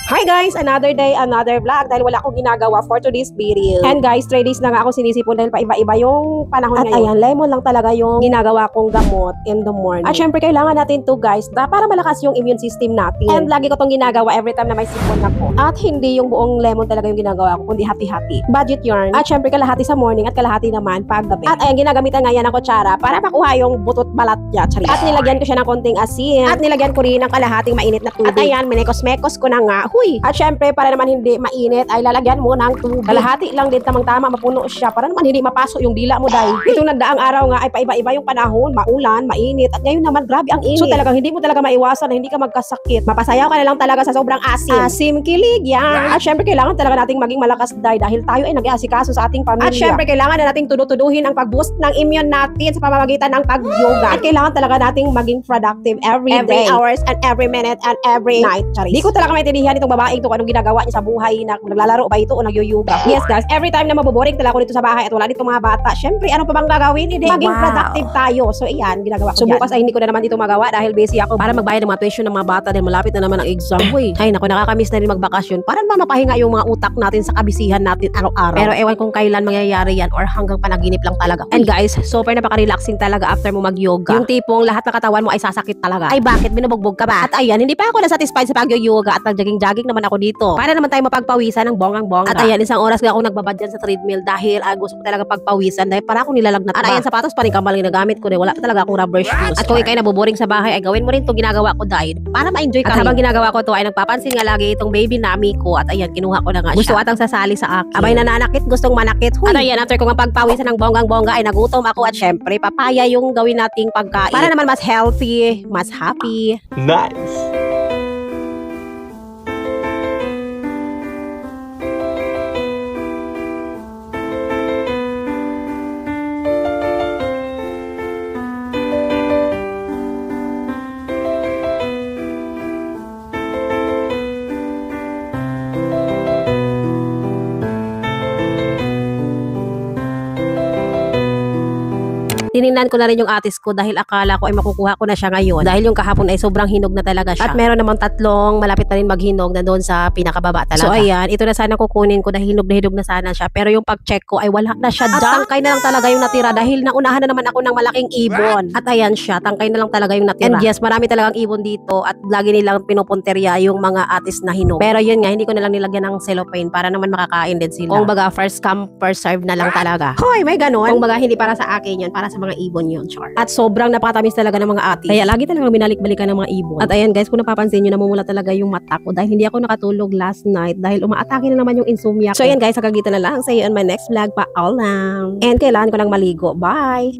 Hi guys! Another day, another vlog dahil wala akong ginagawa for today's video. And guys, 3 days na nga ako sinisipon dahil paiba-iba yung panahon ngayon. At ayan, lemon lang talaga yung ginagawa kong gamot in the morning. At syempre, kailangan natin to guys para malakas yung immune system natin. And lagi ko tong ginagawa every time na may sipon ako. At hindi yung buong lemon talaga yung ginagawa ko, kundi hati-hati. Budget yarn. At syempre, kalahati sa morning at kalahati naman pag gabi. At ayan, ginagamitan nga yan ng kutsara para makuha yung butot balat niya. At nilagyan ko siya ng konting asin. At nilagyan ko rin ng kalahating mainit na tubig. At ayan, minekos-mekos ko na nga. Huy! At syempre, para naman hindi mainit, ay lalagyan mo ng tubig. Kalahati lang din tamang-tama, mapuno siya. Para naman hindi mapasok yung dila mo dahil. Itong nagdaang araw nga ay paiba-iba yung panahon, maulan, mainit. At ngayon naman, grabe ang init. So talagang hindi mo talaga maiwasan na hindi ka magkasakit. Mapasayaw ka na lang talaga sa sobrang asim. Asim kilig yan. At syempre, kailangan talaga nating maging malakas dahil tayo ay nag-iasikaso sa ating pamilya. At syempre, kailangan na nating tudutuduhin ang pag-boost ng immune natin sa pamamagitan ng pag-yoga. At kailangan talaga nating maging productive every hours and every minute and every night. Di ko talaga maintindihan itong babaeng kung anong ginagawa niya sa buhay, na naglalaro ba ito o nagyoyoga. Yes guys, every time na maboboring talaga ako dito sa bahay at wala dito mga bata, syempre ano pa bang gagawin? Hindi, maging productive tayo. So iyan, ginagawa ko. So bukas ay hindi ko na naman dito magawa dahil busy ako para magbayad ng mga tuition ng mga bata dahil malapit na naman ang exam. Ay naku, nakakamiss na rin magbakasyon para naman mapahinga yung mga utak natin sa kabisihan natin araw-araw. Pero ewan kung kailan mangyayari yan or hanggang panaginip lang talaga. And guys, super napaka-relaxing talaga after mo mag-yoga. Yung tipong lahat ng katawan mo ay sasakit talaga. Ay bakit? Binubugbog ka ba? At ayan, hindi pa ako na-satisfied sa pag-yoga at nag-jogging naman ako dito. Para naman tayo mapagpawisan ng bonggang-bongga. At ayan, isang oras nga ako nagbabad dyan sa treadmill dahil gusto ko talaga pagpawisan dahil para akong nilalagnat ba. At ayan, sapatos pa rin kamaling na gamit ko dahil wala pa talaga akong rubber shoes. At kung ikay naboboring sa bahay ay gawin mo rin itong ginagawa ko dahil para ma-enjoy ka. At habang ginagawa ko to ay nagpapansin nga lagi itong baby nami ko at ayan, kinuha ko na nga siya. Gusto atang sasali sa akin. Abay nananakit, gustong manakit. Huy. At ayan, after ko nga pagpawisan ng bonggang-bongga ay nagutom ako at syempre papaya yung gawin nating pagkain. Para naman mas healthy, mas happy. Nice! Tiningnan ko na rin yung atis ko dahil akala ko ay makukuha ko na siya ngayon. Dahil yung kahapon ay sobrang hinog na talaga siya. At meron namang tatlong malapit na rin maghinog na doon sa pinakababa talaga. So ayan, ito na sana kukunin ko dahil hinog na sana siya. Pero yung pag-check ko ay wala na siya. At tangkay na lang talaga yung natira dahil naunahan na naman ako ng malaking ibon. At ayan siya, tangkay na lang talaga yung natira. And yes, marami talagang ibon dito at lagi nilang pinupunterya yung mga atis na hinog. Pero yun nga, hindi ko na lang nilagyan ng cellophane para naman makakain din sila. Kung baga, first come, first serve na lang talaga. Hoy, may ganon. Kung baga, hindi para sa akin yan, para sa mga ibon yun, char. At sobrang napakatamis talaga ng mga atis. Kaya lagi talagang binalik-balikan ng mga ibon. At ayan guys, kung napapansin nyo, namumula talaga yung mata ko dahil hindi ako nakatulog last night dahil umaatake na naman yung insomnia ko. So ayan guys, hanggang dito na lang. See you on my next vlog. Paalam. And kailangan ko lang maligo. Bye!